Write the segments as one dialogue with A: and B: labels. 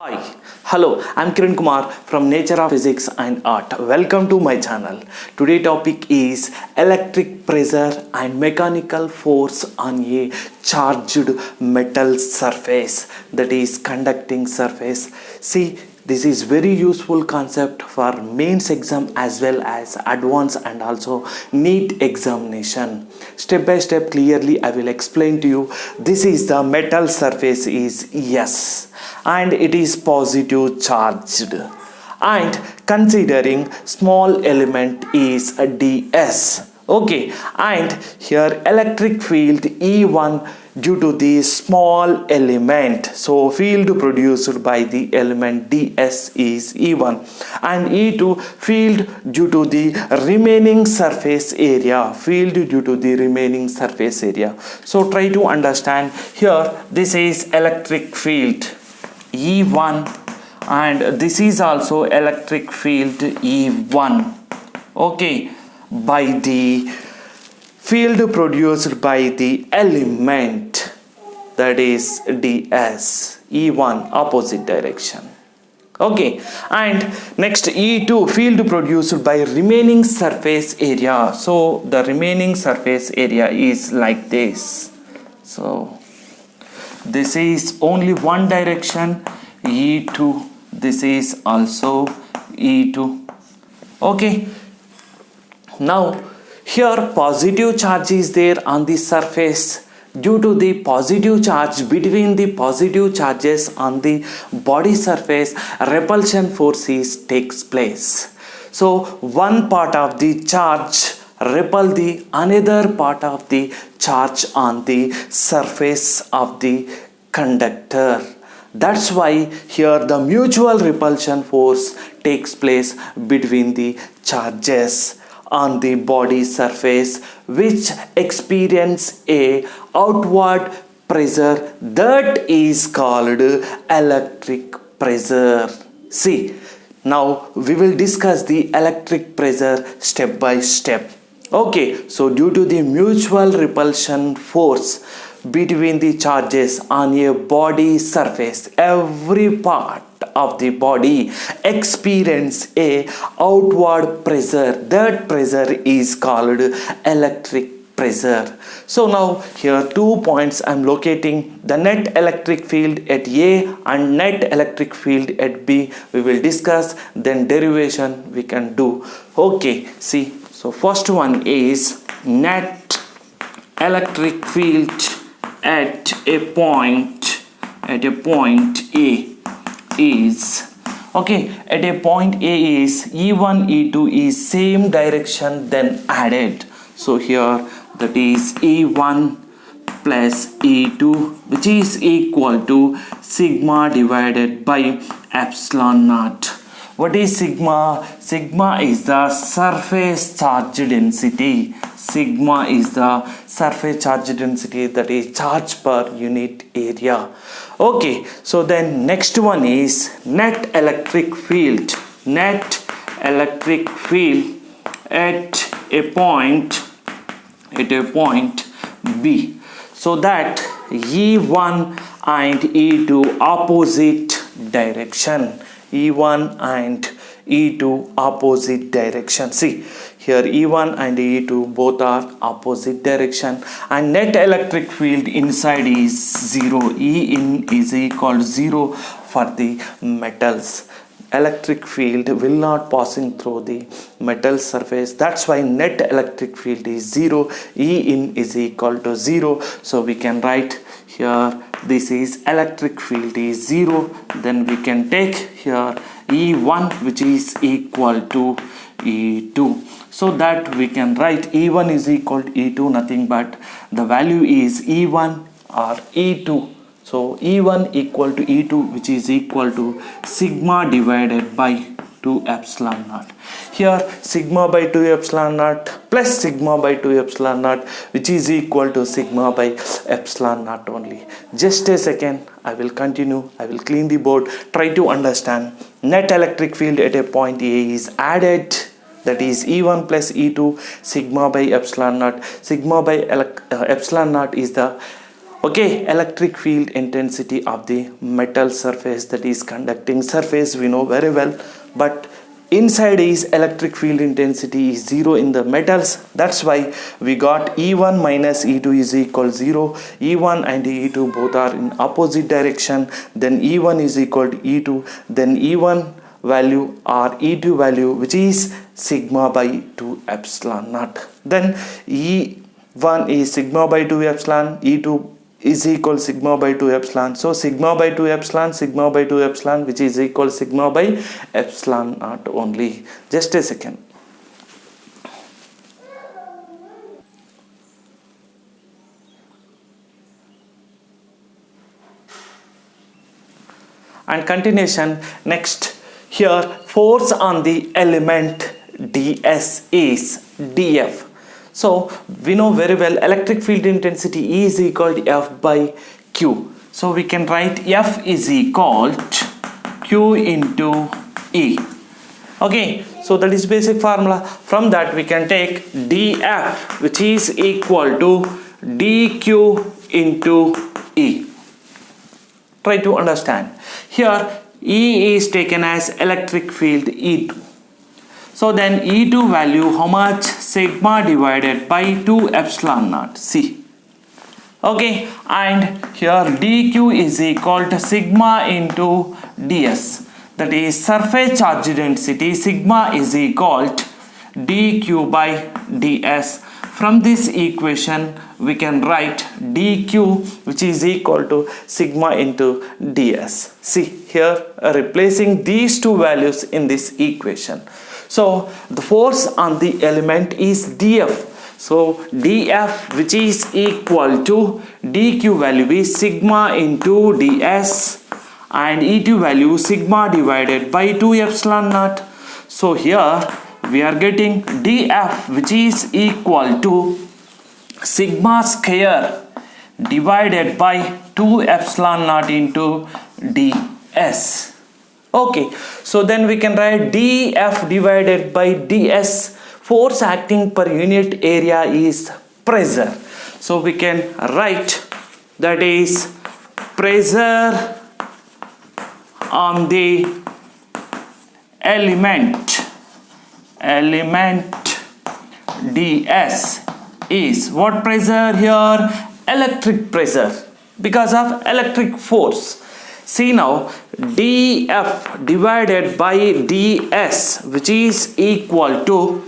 A: Hi, hello, I'm Kiran Kumar from Nature of Physics and Art. Welcome to my channel. Today topic is electric pressure and mechanical force on a charged metal surface, that is conducting surface. See, this is very useful concept for mains exam as well as advanced and also NEET examination. Step by step clearly I will explain to you. This is the metal surface is S and it is positive charged, and considering small element is a ds. Okay, and here electric field E1 due to the small element, so field produced by the element ds is E1, and E2 field due to the remaining surface area, So try to understand here. This is electric field E1 and this is also electric field E1. Okay, by the field produced by the element, that is ds, E1 opposite direction. Okay, and next E2 field produced by remaining surface area. So the remaining surface area is like this. So this is only one direction, E2. This is also E2. Okay, now here positive charge is there on the surface. Due to the positive charge between the positive charges on the body surface, repulsion force takes place. So one part of the charge repel the another part of the charge on the surface of the conductor. That's why here the mutual repulsion force takes place between the charges on the body surface, which experience a outward pressure that is called electric pressure. See, now we will discuss the electric pressure step by step. Okay, so due to the mutual repulsion force between the charges on a body surface, every part of the body experience a outward pressure. That pressure is called electric pressure. So now here 2 points I am locating: the net electric field at A and net electric field at B. We will discuss, then derivation we can do. Okay, see, so first one is net electric field at a point A is, okay, at a point A is E1 E2 is same direction then added. So here that is E1 plus E2, which is equal to sigma divided by epsilon naught. What is sigma? Sigma is the surface charge density. Sigma is the surface charge density, that is charge per unit area. Okay, so then next one is net electric field. Net electric field at a point B. So that E1 and E2 opposite direction. E1 and E2 opposite direction. See, here E1 and E2 both are opposite direction, and net electric field inside is 0. E in is equal to 0 for the metals. Electric field will not passing through the metal surface. That's why net electric field is 0. E in is equal to 0. So we can write here this is electric field is 0. Then we can take here E1, which is equal to E2. So that we can write E1 is equal to E2, nothing but the value is E1 or E2. So E1 equal to E2, which is equal to sigma divided by 2 epsilon naught. Here sigma by 2 epsilon naught plus sigma by 2 epsilon naught, which is equal to sigma by epsilon naught only. Just a second, I will continue. I will clean the board. Try to understand. Net electric field at a point A is added, that is E1 plus E2 sigma by epsilon naught. Sigma by epsilon naught is the Okay, electric field intensity of the metal surface, that is conducting surface, we know very well, but inside is electric field intensity is 0 in the metals. That's why we got E1 minus E2 is equal 0. E1 and E2 both are in opposite direction, then E1 is equal to E2, then E1 value or E2 value, which is sigma by 2 epsilon naught. Then E1 is sigma by 2 epsilon, E2 is equal sigma by 2 epsilon. So sigma by 2 epsilon, sigma by 2 epsilon, which is equal sigma by epsilon naught only. Just a second. And continuation, next here, force on the element ds is df. So we know very well electric field intensity E is equal to F by Q. So we can write F is equal to Q into E. Okay, so that is basic formula. From that we can take dF, which is equal to dQ into E. Try to understand. Here E is taken as electric field E2. So then E2 value how much? Sigma divided by 2 epsilon naught C. Okay, and here dQ is equal to sigma into ds. That is surface charge density. Sigma is equal to dQ by ds. From this equation we can write dQ, which is equal to sigma into ds. See here, replacing these two values in this equation. So the force on the element is dF. So dF, which is equal to dQ value is sigma into ds, and E2 value sigma divided by 2 epsilon naught. So here we are getting dF, which is equal to sigma square divided by 2 epsilon naught into ds. Okay, so then we can write dF divided by ds. Force acting per unit area is pressure. So we can write that is pressure on the element ds is what pressure here? Electric pressure, because of electric force. See now, dF divided by ds, which is equal to,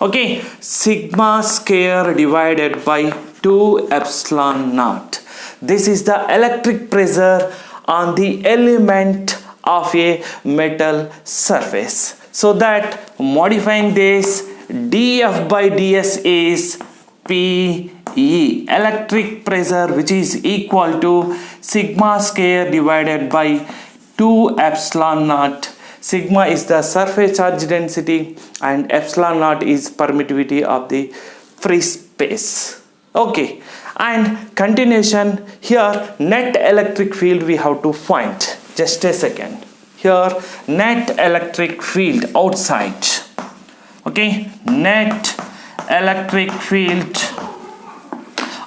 A: okay, sigma square divided by 2 epsilon naught. This is the electric pressure on the element of a metal surface. So that modifying this, dF by ds is PE, electric pressure, which is equal to sigma square divided by 2 epsilon naught. Sigma is the surface charge density and epsilon naught is permittivity of the free space. Okay, and continuation here, net electric field we have to find. Just a second. Here net electric field outside. Okay, net electric field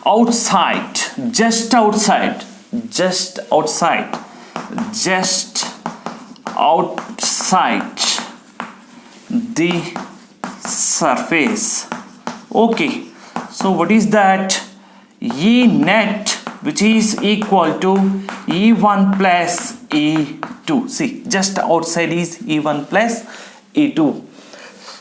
A: outside, just outside the surface. Okay, so what is that? E net, which is equal to E1 plus E2. See, just outside is E1 plus E2.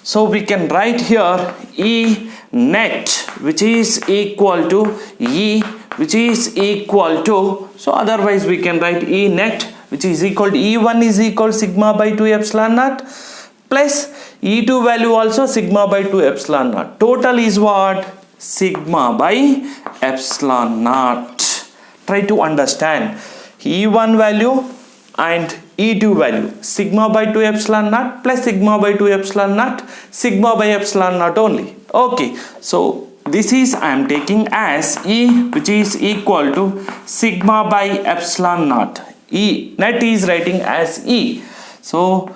A: So we can write here E net, which is equal to E, which is equal to, so otherwise we can write E net, which is equal to E1 is equal sigma by 2 epsilon naught plus E2 value also sigma by 2 epsilon naught. Total is what? Sigma by epsilon naught. Try to understand E1 value and E2 value, sigma by 2 epsilon naught plus sigma by 2 epsilon naught, sigma by epsilon naught only. Okay, so this is I am taking as E, which is equal to sigma by epsilon naught. E net is writing as E. So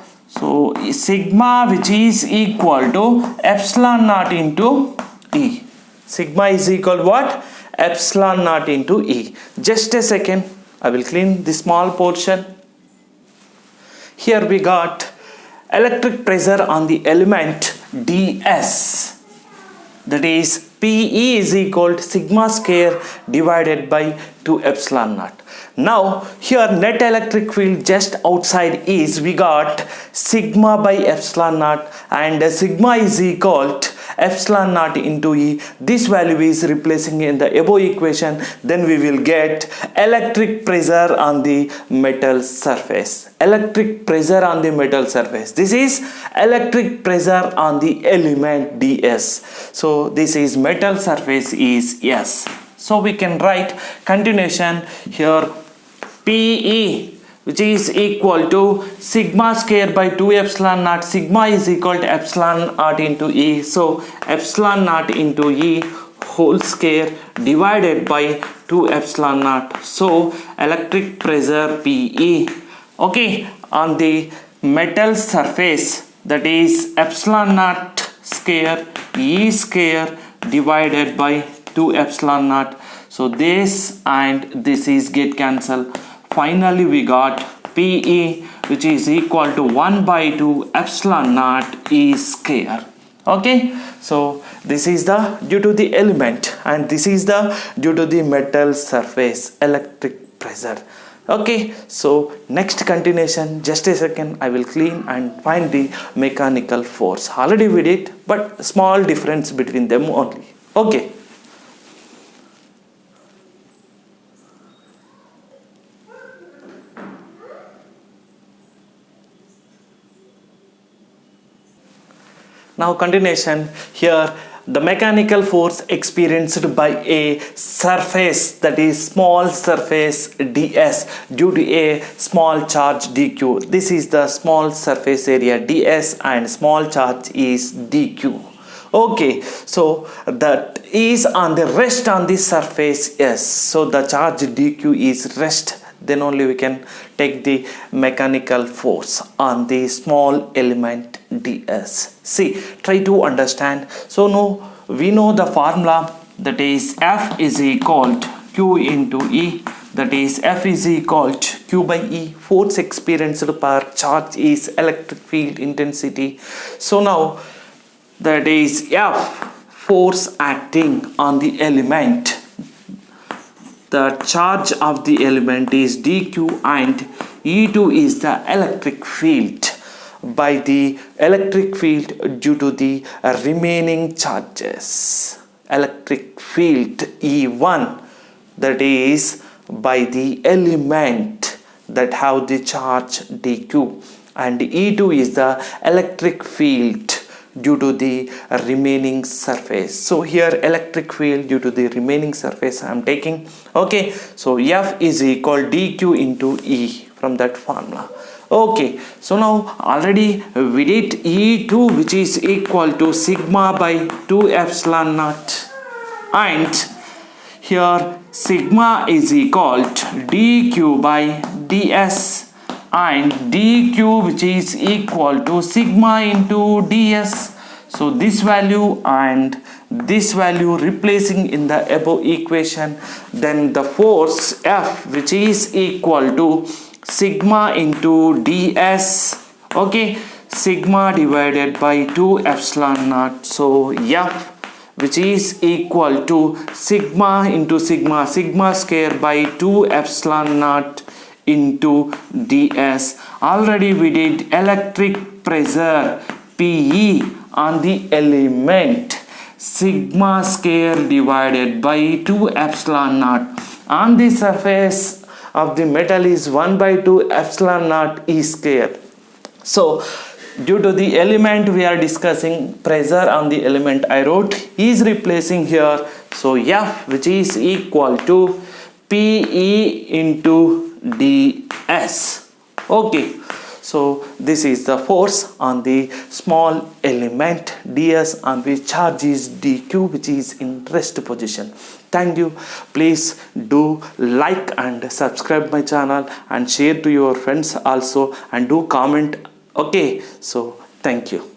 A: sigma, which is equal to epsilon naught into E. Sigma is equal what? epsilon naught into E. Just a second, I will clean the small portion. Here we got electric pressure on the element ds, that is PE is equal to sigma square divided by 2 epsilon naught. Now here net electric field just outside is we got sigma by epsilon naught, and sigma is equal to epsilon naught into E. This value is replacing in the above equation. Then we will get electric pressure on the metal surface. Electric pressure on the metal surface. This is electric pressure on the element ds. So this is metal surface is S. So we can write continuation here, PE which is equal to sigma square by 2 epsilon naught. Sigma is equal to epsilon naught into E. So epsilon naught into E whole square divided by 2 epsilon naught. So electric pressure PE, okay, on the metal surface, that is epsilon naught square E square divided by 2 epsilon naught. So this and this is get cancelled. Finally we got PE which is equal to 1 by 2 epsilon naught E square. Okay, so this is the due to the element, and this is the due to the metal surface electric pressure. Okay, so next continuation, just a second, I will clean and find the mechanical force. Already we did, but small difference between them only. Okay. Now continuation here, the mechanical force experienced by a surface, that is small surface ds due to a small charge dq. This is the small surface area ds and small charge is dq. Okay, so that is on the rest on the surface S. So the charge dq is rest. Then only we can take the mechanical force on the small element ds. See, try to understand. So now we know the formula, that is F is equal to Q into E, that is F is equal to Q by E. Force experienced per charge is electric field intensity. So now that is F, force acting on the element. The charge of the element is dq and E2 is the electric field by the electric field due to the remaining charges. Electric field E1, that is by the element that have the charge dq, and E2 is the electric field due to the remaining surface. So here electric field due to the remaining surface I am taking. Okay, so F is equal dq into E from that formula. Okay, so now already we did E2 which is equal to sigma by 2 epsilon naught, and here sigma is equal to dq by ds, and dq which is equal to sigma into ds. So this value and this value replacing in the above equation, then the force F which is equal to sigma into ds, okay, sigma divided by 2 epsilon naught. So F which is equal to sigma into sigma, sigma square by 2 epsilon naught into ds. Already we did electric pressure PE on the element, sigma square divided by 2 epsilon naught. On the surface of the metal is 1 by 2 epsilon naught E square. So due to the element we are discussing, pressure on the element I wrote is replacing here. So F which is equal to PE into ds. Okay, so this is the force on the small element ds on which charge is dq, which is in rest position. Thank you. Please do like and subscribe my channel and share to your friends also, and do comment. Okay, so thank you.